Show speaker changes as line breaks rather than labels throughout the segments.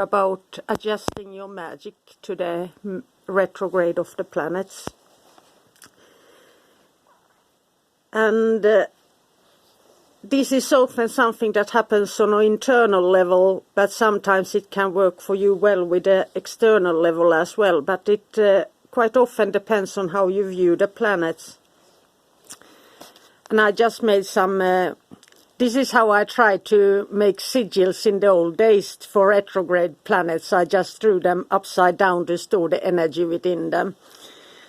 about adjusting your magic to the retrograde of the planets. And this is often something that happens on an internal level, but sometimes it can work for you well with the external level as well. But it quite often depends on how you view the planets. And I just made some... this is how I tried to make sigils in the old days for retrograde planets. I just threw them upside down to store the energy within them,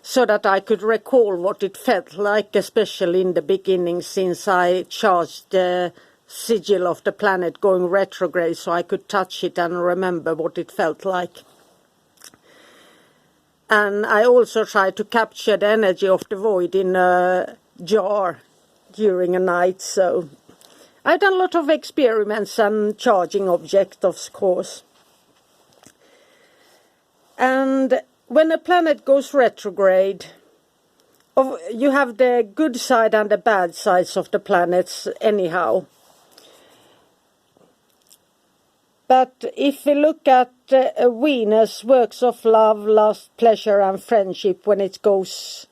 so that I could recall what it felt like, especially in the beginning, since I charged the sigil of the planet going retrograde, so I could touch it and remember what it felt like. And I also tried to capture the energy of the void in a jar during a night, so I've done a lot of experiments and charging objects, of course. And when a planet goes retrograde, you have the good side and the bad sides of the planets anyhow. But if we look at Venus, works of love, lust, pleasure and friendship when it goes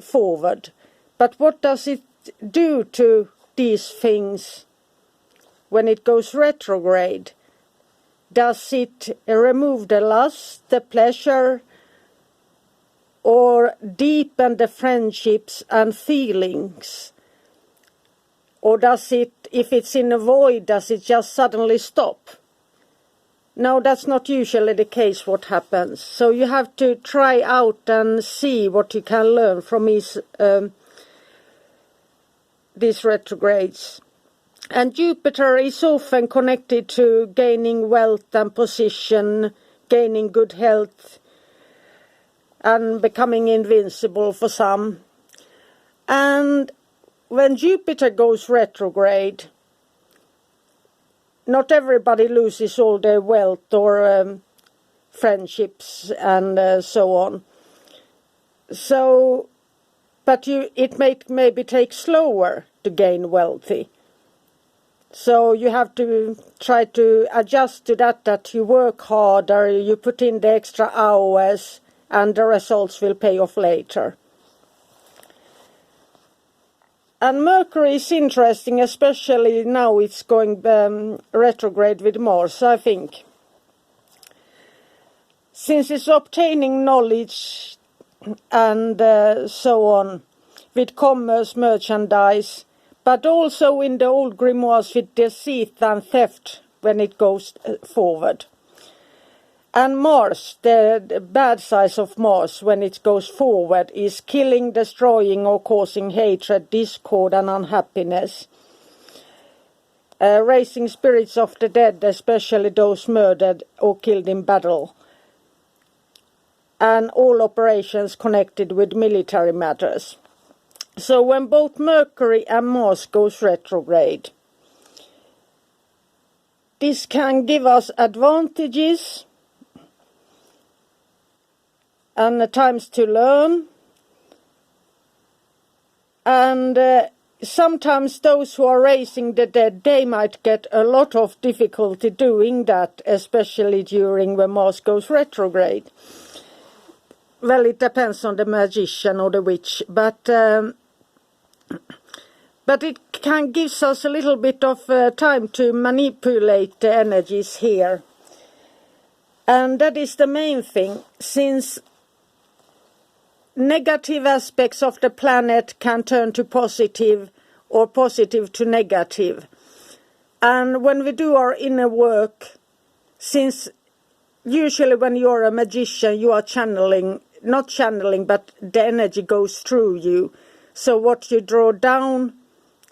forward. But what does it do to these things when it goes retrograde? Does it remove the lust, the pleasure, or deepen the friendships and feelings? Or does it, if it's in a void, does it just suddenly stop? No, that's not usually the case what happens. So you have to try out and see what you can learn from these retrogrades. And Jupiter is often connected to gaining wealth and position, gaining good health, and becoming invincible for some. And when Jupiter goes retrograde, not everybody loses all their wealth or friendships and so on. So, but it may maybe take slower to gain wealthy. So you have to try to adjust to that you work harder, you put in the extra hours, and the results will pay off later. And Mercury is interesting, especially now it's going retrograde with Mars, I think. Since it's obtaining knowledge and so on, with commerce, merchandise, but also in the old grimoires with deceit and theft when it goes forward. And Mars, the bad side of Mars when it goes forward, is killing, destroying or causing hatred, discord and unhappiness. Raising spirits of the dead, especially those murdered or killed in battle. And all operations connected with military matters. So when both Mercury and Mars goes retrograde, this can give us advantages and times to learn. And sometimes those who are raising the dead, they might get a lot of difficulty doing that, especially during when Mars goes retrograde. Well, it depends on the magician or the witch, but it can give us a little bit of time to manipulate the energies here. And that is the main thing, since negative aspects of the planet can turn to positive or positive to negative. And when we do our inner work, since usually when you're a magician you are channeling, not channeling, but the energy goes through you. So what you draw down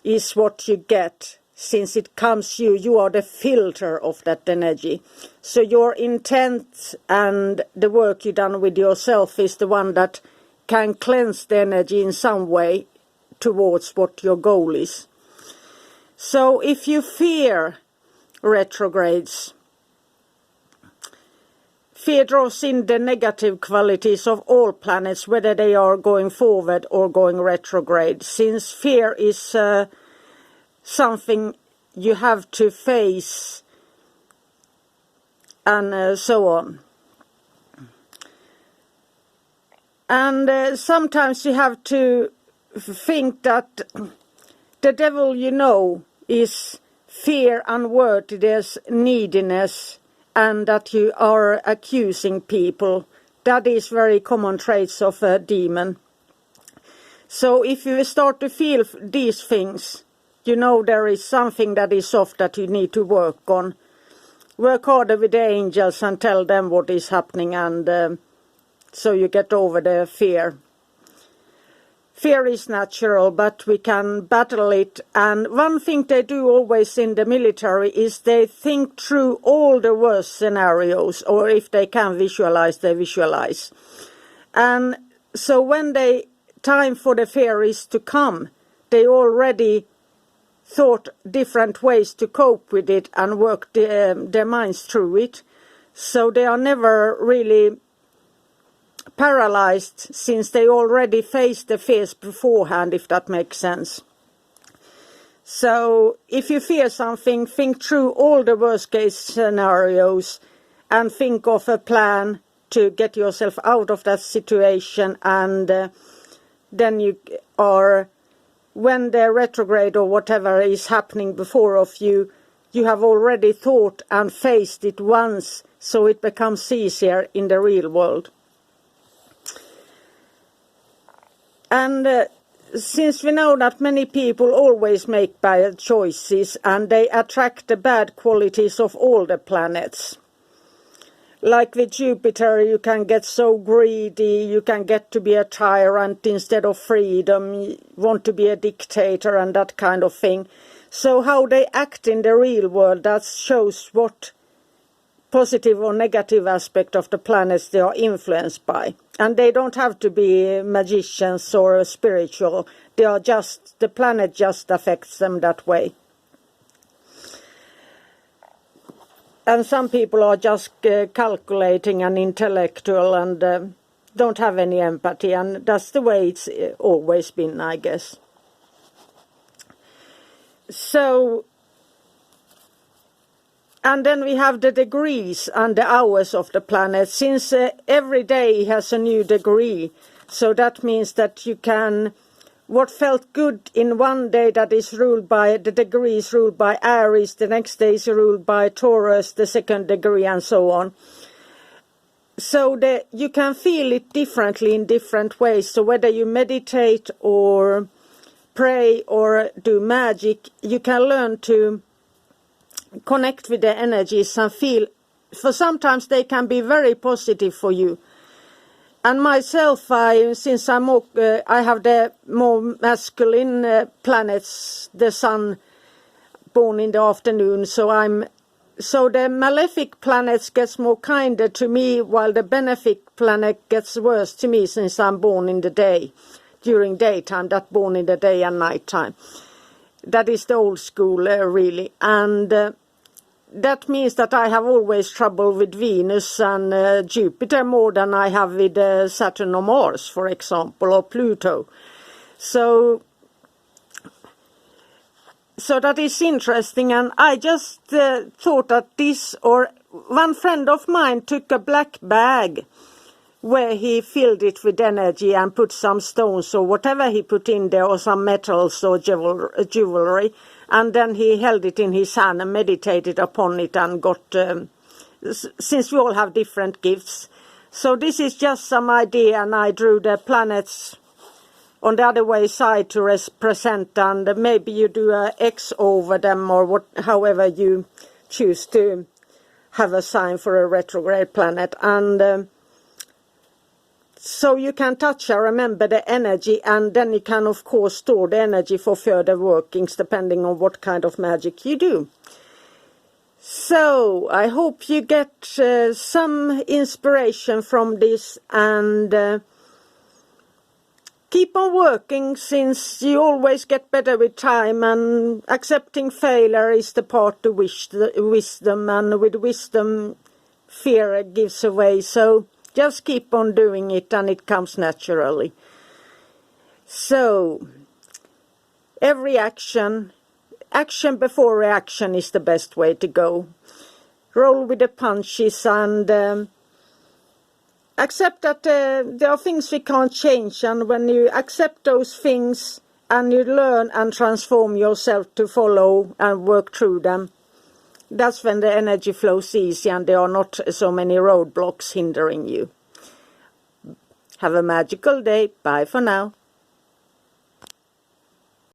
is what you get. Since it comes you are the filter of that energy. So your intent and the work you've done with yourself is the one that can cleanse the energy in some way towards what your goal is. So if you fear retrogrades, fear draws in the negative qualities of all planets, whether they are going forward or going retrograde, since fear is something you have to face and so on. And sometimes you have to think that the devil is fear, unworthiness, neediness, and that you are accusing people. That is very common traits of a demon. So if you start to feel these things, there is something that is off that you need to work on. Work harder with the angels and tell them what is happening, and so you get over the fear. Fear is natural, but we can battle it. And one thing they do always in the military is they think through all the worst scenarios, or if they can visualize, they visualize. And so when time for the fear is to come, they already thought different ways to cope with it and work their minds through it. So they are never really paralyzed, since they already faced the fears beforehand, if that makes sense. So if you fear something, think through all the worst case scenarios and think of a plan to get yourself out of that situation, and then you are, when the retrograde or whatever is happening before of you, you have already thought and faced it once, so it becomes easier in the real world. And since we know that many people always make bad choices and they attract the bad qualities of all the planets. Like with Jupiter, you can get so greedy, you can get to be a tyrant instead of freedom, you want to be a dictator and that kind of thing. So how they act in the real world, that shows what positive or negative aspect of the planets they are influenced by. And they don't have to be magicians or spiritual. The planet just affects them that way. And some people are just calculating and intellectual and don't have any empathy. And that's the way it's always been, I guess. So, and then we have the degrees and the hours of the planet. Since every day has a new degree, so that means that you can, what felt good in one day that is ruled by, the degree is ruled by Aries, the next day is ruled by Taurus, the second degree, and so on. So you can feel it differently in different ways. So whether you meditate or pray or do magic, you can learn to connect with the energies and feel, for sometimes they can be very positive for you. And myself, since I have the more masculine planets, the sun born in the afternoon, so the malefic planets gets more kinder to me, while the benefic planet gets worse to me, since I'm born in the day, during daytime, that born in the day and night time. That is the old school, really. And that means that I have always trouble with Venus and Jupiter more than I have with Saturn or Mars, for example, or Pluto. So that is interesting, and I just thought that one friend of mine took a black bag where he filled it with energy and put some stones or whatever he put in there, or some metals or jewelry. And then he held it in his hand and meditated upon it and got, since we all have different gifts. So this is just some idea, and I drew the planets on the other way side to represent, and maybe you do a X over them, or however you choose to have a sign for a retrograde planet. And so you can touch and remember the energy, and then you can of course store the energy for further workings depending on what kind of magic you do. So I hope you get some inspiration from this, and keep on working, since you always get better with time, and accepting failure is the part to wisdom, and with wisdom fear gives away. So just keep on doing it and it comes naturally. So, every action before reaction is the best way to go. roll with the punches and accept that there are things we can't change, and when you accept those things and you learn and transform yourself to follow and work through them, that's when the energy flows easy and there are not so many roadblocks hindering you. Have a magical day. Bye for now.